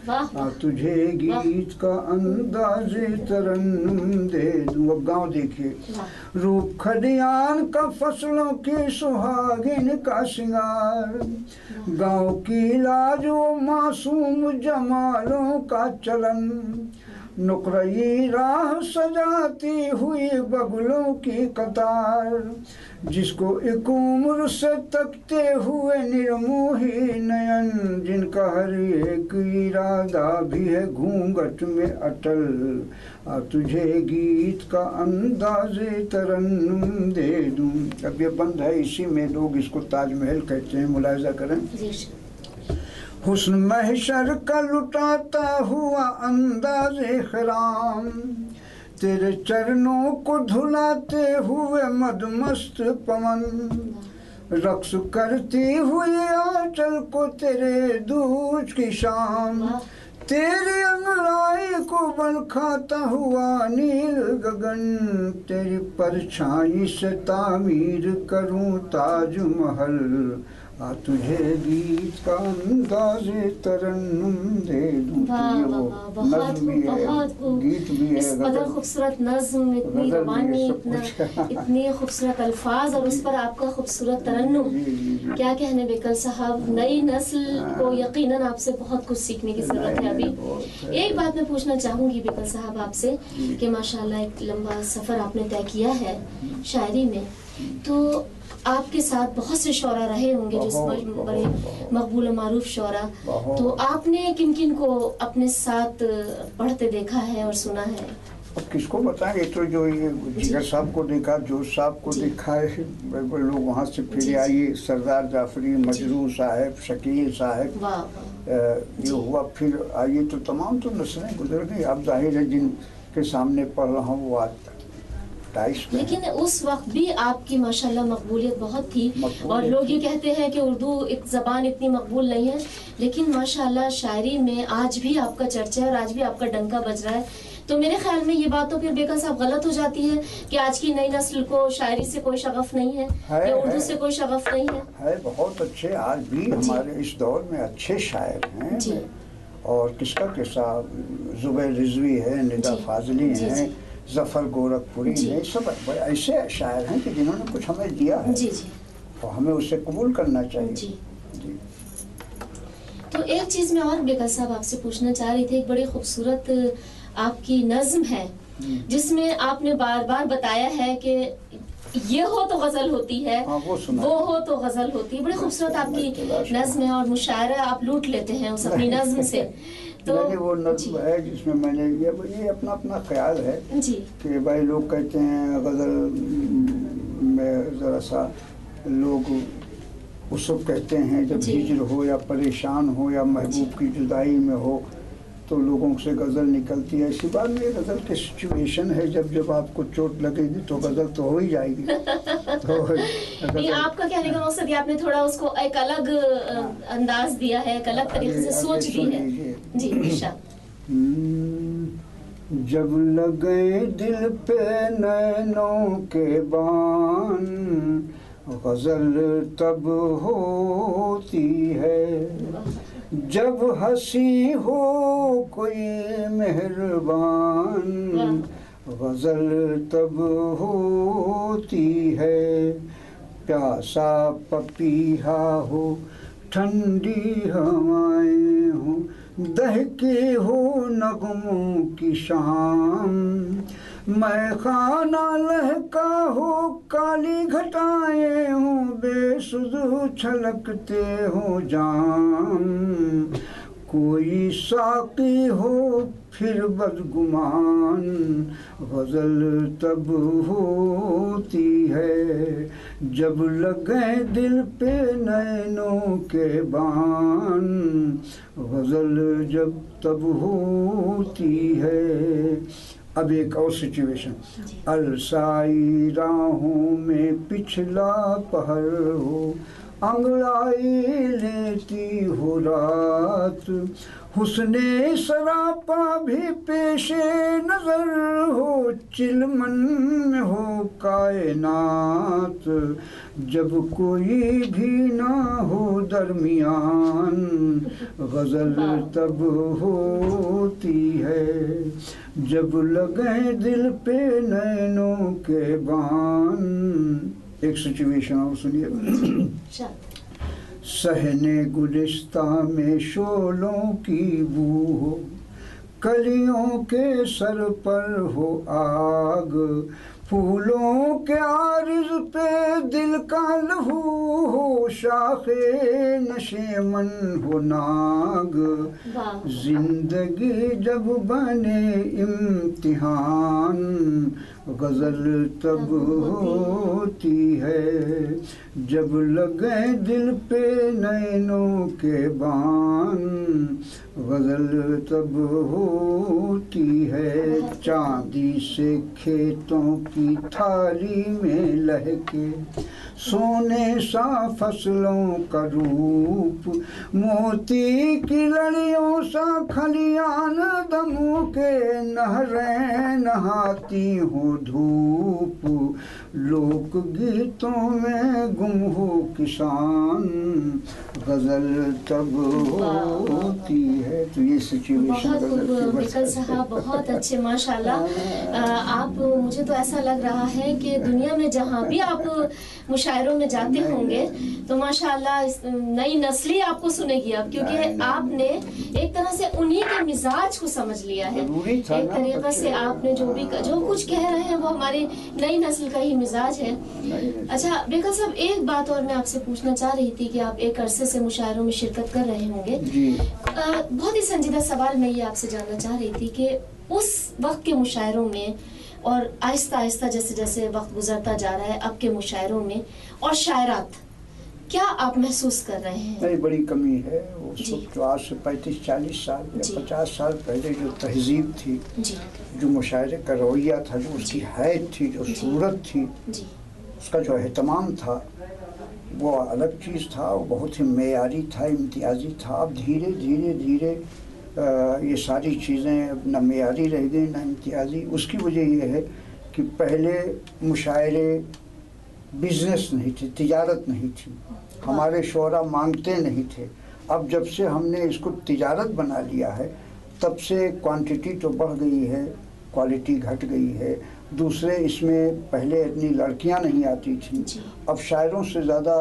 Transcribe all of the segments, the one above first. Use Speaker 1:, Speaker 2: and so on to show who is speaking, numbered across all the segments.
Speaker 1: तुझे गीत का अंदाज़े तरन्नुम दे दूं। अब गाँव देखिए, रूप खलियान का फसलों की सुहागिन का सिंगार, गाँव की लाज वो मासूम जमालों का चलन, नुकरई राह सजाती हुई बगुलों की कतार, जिसको एक उम्र से तकते हुए निर्मोही नयन, जिनका हर एक इरादा भी है घूंघट में अटल, तुझे गीत का अंदाज़े तरन्नुम दे दूं। अब ये बंद है, इसी में लोग इसको ताजमहल कहते हैं, मुलाहिजा करें। हुस्न महशर का लुटाता हुआ अंदाज़े खिराम, तेरे चरणों को धुलाते हुए मदमस्त पवन, रक्स करती हुई आंचल को तेरे दूज की शाम, तेरी अंगड़ाई को बल खाता हुआ नील गगन, तेरी परछाई से तामीर करूं ताजमहल, तुझे गीत का अंदाज़े तरन्नुम दे दूं।
Speaker 2: बहुत
Speaker 1: गीत भी है,
Speaker 2: इस कदर खूबसूरत नज़्म, इतनी रवानी, इतने खूबसूरत अल्फाज और उस पर आपका खूबसूरत तरन्नुम, क्या कहने बेकल साहब। नई नस्ल को यकीनन आपसे बहुत कुछ सीखने की ज़रूरत है। अभी एक बात मैं पूछना चाहूँगी बेकल साहब आपसे कि माशाल्लाह एक लंबा सफ़र आपने तय किया है शायरी में, तो आपके साथ बहुत से शौरा रहे होंगे, जिसमें बड़े मकबूल मारूफ शौरा, तो आपने किन किन को अपने साथ पढ़ते देखा है और सुना है?
Speaker 1: अब किसको बताएंगे, तो जो ये जिगर साहब को देखा, जोश साहब को देखा है, लोग वहाँ से फिर आइए, सरदार जाफरी, मजरूह साहब, शकील साहब, ये हुआ, फिर आइए तो तमाम तो नस्लें गुजर गई। अब जाहिर है जिनके सामने पढ़ रहा हूँ वो आज
Speaker 2: लेकिन उस वक्त भी आपकी माशाल्लाह मकबूलियत बहुत थी, और लोग ये कहते हैं कि उर्दू एक ज़बान इतनी मकबूल नहीं है, लेकिन माशाल्लाह शायरी में आज भी आपका चर्चा है और आज भी आपका डंका बज रहा है। तो मेरे ख्याल में ये बात तो फिर बेकल साहब गलत हो जाती है कि आज की नई नस्ल को शायरी से कोई शगफ नहीं है या उर्दू से कोई शगफ नहीं है।
Speaker 1: बहुत अच्छे आज भी हमारे इस दौर में अच्छे शायर हैं, और किसका किस्सा, जुबैर रिजवी है, निदा फाजली हैं, जफर गोरखपुरी है, सब ऐसे शायर हैं कि जिन्होंने कुछ हमें दिया है और हमें उसे कबूल करना चाहिए। जी।
Speaker 2: तो एक चीज़ मैं और बेकल साहब आपसे पूछना चाह रही थी, एक बड़ी खूबसूरत आपकी नज्म है जिसमें आपने बार बार बताया है कि ये हो तो गजल होती है, वो हो तो गजल होती है। बड़ी खूबसूरत आपकी नज्म है और मुशायरा आप लूट लेते हैं उस अपनी नज्म से।
Speaker 1: तो वो नज्म है जिसमें मैंने ये अपना अपना ख्याल है कि भाई लोग कहते हैं गज़ल में ज़रा सा लोग उस वक्त कहते हैं जब हिज्र हो या परेशान हो या महबूब की जुदाई में हो तो लोगों से गज़ल निकलती है। इसी बात में गज़ल की सिचुएशन है, जब आपको चोट लगेगी तो गज़ल तो हो ही जाएगी। तो
Speaker 2: नहीं, आपका कहने का मकसद ये आपने थोड़ा उसको एक अलग अंदाज दिया है, एक अलग तरीके से सोच दी है। जी ईशा।
Speaker 1: जब लगे दिल पे नैनों के बान, गज़ल तब होती है जब हंसी हो कोई मेहरबान, गज़ल तब होती है प्यासा पपीहा हो, ठंडी हवाएं हो, दहकी हो नगमों की शाम, मैं खाना लहका हो, काली घटाएं हो, बेसुध छलकते हो जाम, कोई साकी हो फिर बदगुमान, गज़ल तब होती है जब लगे दिल पे नैनों के बान, गज़ल जब तब होती है। अब एक और सिचुएशन, अलसाई राहों में पिछला पहर हो, अंगड़ाई लेती हो रात, हुस्ने सरापा भी पेशे नजर हो, चिलमन में हो कायनात, जब कोई भी ना हो दरमियान, गजल तब होती है जब लगे दिल पे नैनों के बान। एक सिचुएशन और सुनिए। सहने गुलिस्ता में शोलों की बू हो, कलियों के सर पर हो आग, फूलों के आरिज पे दिल का लहू हो, शाखे नशेमन हो नाग, जिंदगी जब बने इम्तिहान, गजल तब होती है जब लगे दिल पे नैनों के बान, गजल तब होती है। चांदी से खेतों की थाली में लहके, सोने सा फसलों का रूप, मोती की लड़ियों सा खलियान दमों के, नहरें नहाती हो धूप, लोक गीतों में गुम हो किसान, गजल तब होती है। तो ये सिचुएशन
Speaker 2: बिकल साहब बहुत अच्छे, माशाल्लाह। आप, मुझे तो ऐसा लग रहा है कि दुनिया में जहाँ भी आप मुशायरों में जाते होंगे तो माशाल्लाह नई नस्ल आपको सुनेगी अब, क्योंकि आपने एक तरह से उन्हीं के मिजाज को समझ लिया है। एक तरीके से आपने जो कुछ कह रहे हैं वो हमारी नई नस्ल का ही मिजाज है। अच्छा बिकल साहब, एक बात और मैं आपसे पूछना चाह रही थी कि आप एक अरसे से मुशायरों में शिरकत कर रहे होंगे। बहुत ही संजीदा सवाल मैं ये आपसे जानना चाह रही थी कि उस वक्त के मुशायरों में और आहिस्ता आहिस्ता जैसे जैसे वक्त गुजरता जा रहा है अब के मुशायरों में और शायरात, क्या आप महसूस कर रहे हैं?
Speaker 1: नहीं, बड़ी कमी है। उस वक्त आज से 35-40 साल या 50 साल पहले जो तहजीब थी, जो मुशायरे का रवैया था, जो उसकी हैत थी, जो सूरत थी, उसका जो एहतमाम था, वो अलग चीज़ था। वो बहुत ही मेयारी था, इम्तियाजी था। अब धीरे धीरे धीरे ये सारी चीज़ें न मेयारी रह गई न इम्तियाजी। उसकी वजह यह है कि पहले मुशायरे बिजनेस नहीं थे, तिजारत नहीं थी, हमारे शोरा मांगते नहीं थे। अब जब से हमने इसको तिजारत बना लिया है तब से क्वांटिटी तो बढ़ गई है, क्वालिटी घट गई है। दूसरे, इसमें पहले इतनी लड़कियां नहीं आती थी, अब शायरों से ज़्यादा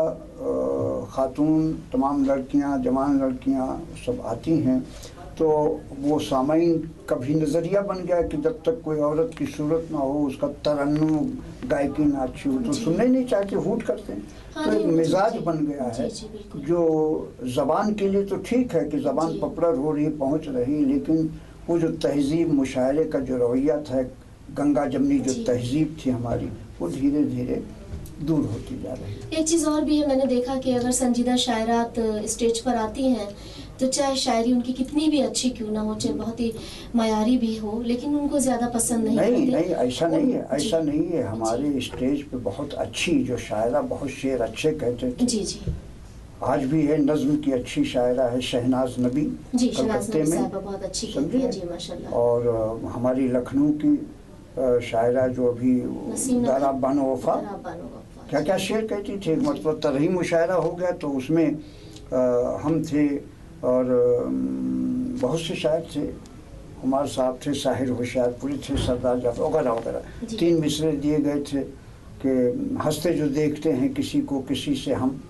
Speaker 1: ख़ातून, तमाम लड़कियां, जवान लड़कियां सब आती हैं। तो वो सामाईन का भी नज़रिया बन गया कि जब तक कोई औरत की सूरत ना हो, उसका तरन्नुम गायकी ना अच्छी हो तो सुनने नहीं चाहते, हूट करते हैं। तो एक मिजाज बन गया है जो ज़बान के लिए तो ठीक है कि ज़बान पपड़र हो रही, पहुँच रही, लेकिन वो जो तहजीब मुशायरे का जो रवैया था, गंगा जमनी जो तहजीब थी हमारी, वो धीरे धीरे दूर होती जा रही है।
Speaker 2: एक चीज़ और भी है, मैंने देखा कि अगर संजीदा शायरात स्टेज पर आती हैं तो चाहे शायरी उनकी कितनी भी अच्छी क्यों ना हो, चाहे बहुत ही मयारी भी हो, लेकिन उनको ज़्यादा पसंद नहीं करते।
Speaker 1: नहीं, ऐसा नहीं है, ऐसा नहीं है। हमारे स्टेज पे बहुत अच्छी जो शायरा, बहुत शेर अच्छे कहते थे। जी जी, आज भी है। नज़्म की अच्छी शायरा है शहनाज नबी, कलकत्ते में,
Speaker 2: बहुत अच्छी कहती है जी, माशाल्लाह।
Speaker 1: और हमारी लखनऊ की शायरा जो अभी दारा बानो वफा, क्या क्या शेर कहती थी। मतलब तरही मुशायरा हो गया तो उसमें हम थे और बहुत से शायर थे, हुमायूं साहब थे, साहिर होशियारपुरी थे, सरदार जाफर वगैरह वगैरह। 3 मिसरे दिए गए थे कि हंसते जो देखते हैं किसी को किसी से हम।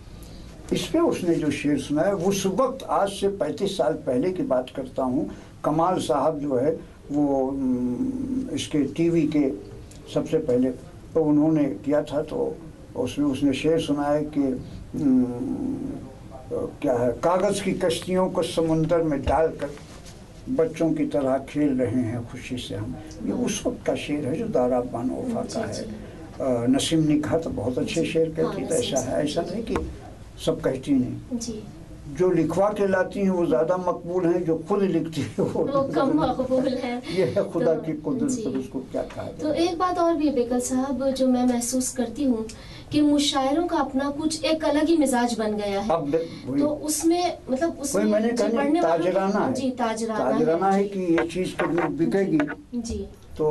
Speaker 1: इस पे उसने जो शेर सुनाया, उस वक्त, आज से 35 साल पहले की बात करता हूँ, कमाल साहब जो है वो इसके टीवी के सबसे पहले तो उन्होंने किया था, तो उसमें उसने शेर सुनाया कि क्या है, कागज़ की कश्तियों को समुंदर में डालकर बच्चों की तरह खेल रहे हैं खुशी से हम। ये उस वक्त का शेर है जो दारा बानो वफा का है। नसीम निखा तो बहुत अच्छे शेर कहती है, ऐसा है, ऐसा नहीं कि सब कहती नहीं। जो लिखवा के लाती हैं वो ज़्यादा मकबूल हैं, जो खुद लिखती है
Speaker 2: वो कम मकबूल है।
Speaker 1: ये है खुदा
Speaker 2: तो
Speaker 1: की कुदरत,
Speaker 2: जी।
Speaker 1: पर उसको क्या कहा जाए।
Speaker 2: तो एक बात और भी है बेकल साहब, जो मैं महसूस करती हूँ कि मुशायरों का अपना कुछ एक अलग ही मिजाज बन गया है।
Speaker 1: अब
Speaker 2: तो उसमें मतलब उसमें
Speaker 1: वही मैंने
Speaker 2: जी,
Speaker 1: कहा
Speaker 2: पढ़ने वालों
Speaker 1: ताजराना है,
Speaker 2: जी
Speaker 1: ताजराना है कि ये चीज़ कितनी बिकेगी।
Speaker 2: जी
Speaker 1: तो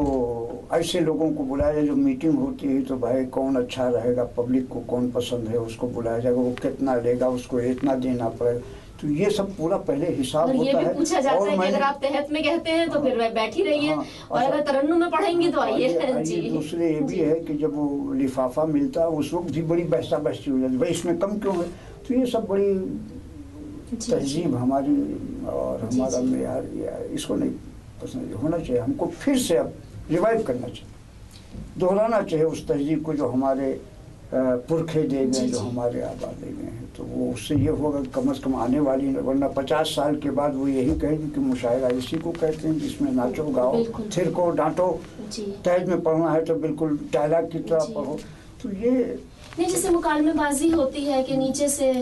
Speaker 1: ऐसे लोगों को बुलाया जाए, जो मीटिंग होती है तो भाई कौन अच्छा रहेगा, पब्लिक को कौन पसंद है उसको बुलाया जाएगा, वो कितना लेगा, उसको इतना देना पड़ेगा। तो ये सब पूरा पहले हिसाब
Speaker 2: और ये
Speaker 1: होता
Speaker 2: भी
Speaker 1: है।
Speaker 2: पूछा जाता है कि अगर आप तहत में कहते हैं तो फिर वह बैठी रहिए,
Speaker 1: हाँ,
Speaker 2: और अगर तरन्नुम में पढ़ेंगे तो आइए। जी
Speaker 1: दूसरे ये भी
Speaker 2: जी।
Speaker 1: है कि जब वो लिफाफा मिलता है उस वक्त भी बड़ी बहसा बहसी हो जाती है, भाई इसमें कम क्यों है। तो ये सब बड़ी
Speaker 2: जी,
Speaker 1: तहजीब हमारी और
Speaker 2: जी,
Speaker 1: हमारा
Speaker 2: जी।
Speaker 1: मेयार, इसको नहीं पसंद होना चाहिए। हमको फिर से अब रिवाइव करना चाहिए, दोहराना चाहिए उस तहजीब को जो हमारे पुरखे दे
Speaker 2: जी,
Speaker 1: गए, जो
Speaker 2: जी।
Speaker 1: हमारे आबा दे गए हैं। तो वो उससे ये होगा कम से कम आने वाली, वरना 50 साल के बाद वो यही कहेगी कि मुशायरा इसी को कहते हैं जिसमें नाचो गाओ,
Speaker 2: बिल्कुल।
Speaker 1: थिरको डांटो,
Speaker 2: जी
Speaker 1: तहज में पढ़ना है तो बिल्कुल डायलॉग की तरह
Speaker 2: जी।
Speaker 1: पढ़ो। तो ये
Speaker 2: नहीं, जैसे मुकालमेबाजी होती है कि नीचे से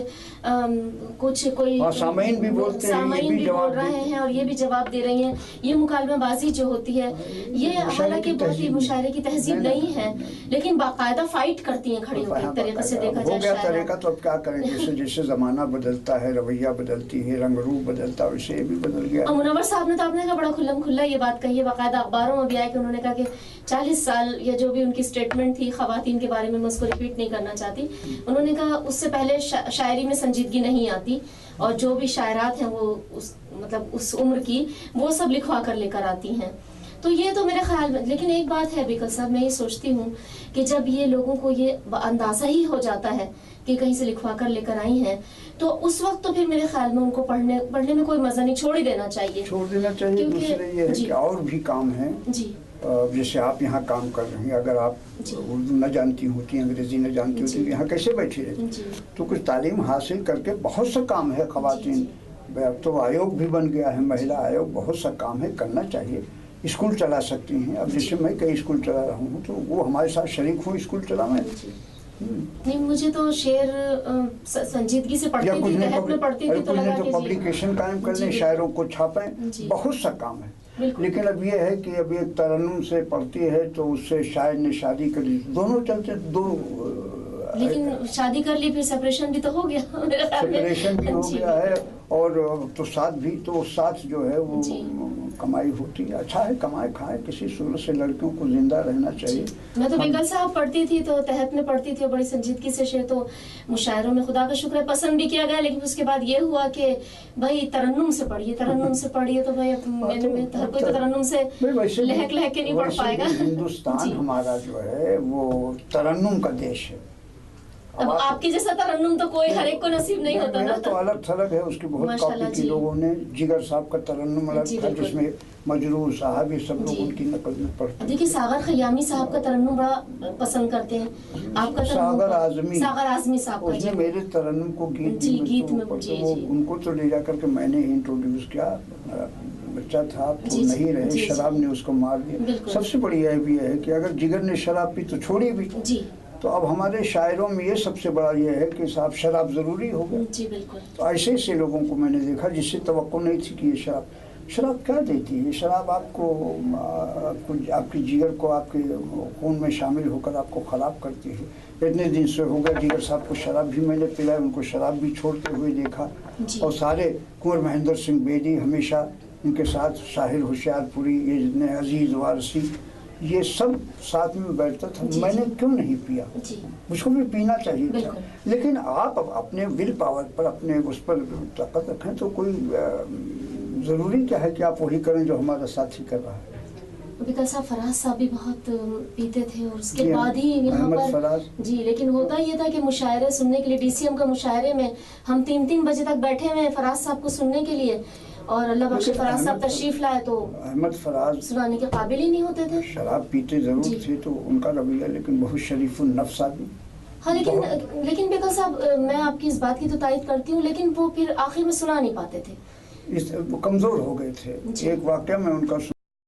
Speaker 2: कुछ कोई
Speaker 1: हाँ, सामईन भी बोलते हैं, ये
Speaker 2: सामईन
Speaker 1: भी
Speaker 2: भी
Speaker 1: जवाब
Speaker 2: बोल रहे
Speaker 1: देते
Speaker 2: हैं और ये भी जवाब दे रही हैं। ये मुकालमेबाजी जो होती है ये
Speaker 1: मुशायरे
Speaker 2: हालांकि
Speaker 1: की
Speaker 2: बहुत ही
Speaker 1: तहजीब
Speaker 2: मुशायरे की तहजीब
Speaker 1: नहीं,
Speaker 2: नहीं है, लेकिन बाकायदा फाइट करती हैं खड़ी होकर, एक तरीके से देखा
Speaker 1: हो
Speaker 2: जाए
Speaker 1: गया
Speaker 2: शायरा।
Speaker 1: तरीका। तो अब क्या करें, जैसे जैसे ज़माना बदलता है, रवैया बदलती है, रंग रूप बदलता है, वैसे ये भी बदल गया।
Speaker 2: और मुनव्वर साहब ने तो आपने कहा बड़ा खुल्लम खुल्ला ये बात कही है, बाकायदा अखबारों में भी आया कि उन्होंने कहा कि 40 साल या जो भी उनकी स्टेटमेंट थी खवातीन के बारे में, मैं उसको रिपीट नहीं करना चाहती। उन्होंने कहा उससे पहले शायरी में संजीदगी नहीं आती, और जो भी शायरात हैं वो उस उम्र की वो सब लिखवा कर लेकर आती हैं। तो ये तो मेरे ख्याल में, लेकिन एक बात है बेकल साहब, मैं ये सोचती हूँ कि जब ये लोगों को ये अंदाजा ही हो जाता है कि कहीं से लिखवा कर लेकर आई हैं, तो उस वक्त तो फिर मेरे ख्याल में उनको पढ़ने में कोई मजा नहीं, छोड़ ही देना चाहिए।
Speaker 1: छोड़ देना चाहिए। दूसरे ये है कि और भी काम है
Speaker 2: जी।
Speaker 1: जैसे आप यहाँ काम कर रही हैं, अगर आप उर्दू न जानती होती, अंग्रेजी न जानती होती, तो यहाँ कैसे बैठी रहती। तो कुछ तालीम हासिल करके बहुत सा काम है खवातीन। अब तो आयोग भी बन गया है, महिला आयोग, बहुत सा काम है, करना चाहिए। स्कूल चला सकती हैं। अब जैसे मैं कई स्कूल चला रहा हूँ, तो वो हमारे साथ शरीक हो स्कूल चलाने।
Speaker 2: नहीं, मुझे तो शेर संजीदगी से पढ़ती थी, तहत में पढ़ती थी, तो लगा कि
Speaker 1: पब्लिकेशन कायम कर लें, शायरों को छापें, बहुत सा काम है। लेकिन अब ये है कि अब एक तरन्नुम से पढ़ती है तो उससे शायर ने शादी कर ली, दोनों चलते दो।
Speaker 2: लेकिन शादी कर ली, फिर सेपरेशन भी तो हो गया,
Speaker 1: सेपरेशन भी हो गया है, और तो साथ भी, तो साथ जो है वो कमाई होती है। अच्छा है, कमाए खाए, किसी सूरत से लड़कियों को जिंदा रहना चाहिए।
Speaker 2: मैं तो बेगल साहब पढ़ती थी तो तहत में पढ़ती थी, और बड़ी संजीदगी से शेर तो मुशायरों में खुदा का शुक्र है पसंद भी किया गया। लेकिन उसके बाद ये हुआ कि भाई तरन्नुम से पढ़िए, तरन्नुम से पढ़िए, तो भाई हर कोई तो तरन्नुम से लहक लहक के नहीं पढ़ पाएगा।
Speaker 1: हिंदुस्तान हमारा जो है वो तरन्नुम का देश है।
Speaker 2: अब आपकी जैसा तरन्नुम तो कोई हर एक को नसीब नहीं होता ना।
Speaker 1: तो अलग थलग है, उसकी बहुत कॉपी की लोगों ने। जिगर साहब का तरन्नुम अलग था, जिसमें मजरूर साहब, ये सब लोग उनकी नकल में पढ़ते।
Speaker 2: देखिए सागर खयामी साहब का तरन्नुम बड़ा पसंद करते हैं। आपका
Speaker 1: सागर आजमी
Speaker 2: साहब का
Speaker 1: उसने मेरे तरन्नुम को गीत में उनको तो ले जाकर के मैंने इंट्रोड्यूस किया। बच्चा था तो नहीं रहे, शराब ने उसको मार दिया। सबसे बड़ी यह भी है कि अगर जिगर ने शराब पी तो छोड़ी भी। तो अब हमारे शायरों में ये सबसे बड़ा ये है कि साहब शराब ज़रूरी हो गया।
Speaker 2: जी बिल्कुल।
Speaker 1: तो ऐसे ऐसे लोगों को मैंने देखा जिससे तवक्को नहीं थी कि ये शराब क्या देती है। ये शराब आपको आपकी जिगर को, आपके खून में शामिल होकर आपको ख़राब करती है। इतने दिन से हो गया जिगर साहब को शराब भी मैंने पिलाई, उनको शराब भी छोड़ते हुए देखा। और सारे कुंवर महेंद्र सिंह बेदी, हमेशा इनके साथ साहिर होशियारपुरी, ये जितने अजीज़ वारसी, ये सब साथ में बैठता था। मैंने क्यों नहीं पिया, मुझको भी पीना चाहिए था। लेकिन आप अपने विल पावर पर, अपने उस पर ताकत रखें, तो कोई ज़रूरी क्या है कि आप वही करें जो हमारा साथी कर रहा है।
Speaker 2: बिकल साहब फराज साहब भी बहुत पीते थे, और उसके बाद ही यहाँ पर जी। लेकिन होता ये था कि मुशायरे सुनने के लिए, DCM का मुशायरे में हम 3-3 बजे तक बैठे हुए हैं फराज साहब को सुनने के लिए, और अल्लाह बख्शे फराज साहब तशरीफ लाए तो
Speaker 1: अहमद फराज
Speaker 2: सुनाने के काबिल ही नहीं होते थे।
Speaker 1: शराब पीते जरूर थे तो उनका रवैया, लेकिन बहुत शरीफ नफ्स आदमी।
Speaker 2: हाँ, लेकिन बेगल साहब मैं आपकी इस बात की तो तायद करती हूँ, लेकिन वो फिर आखिर में सुना नहीं पाते थे,
Speaker 1: वो कमज़ोर हो गए थे। एक वाक़या में उनका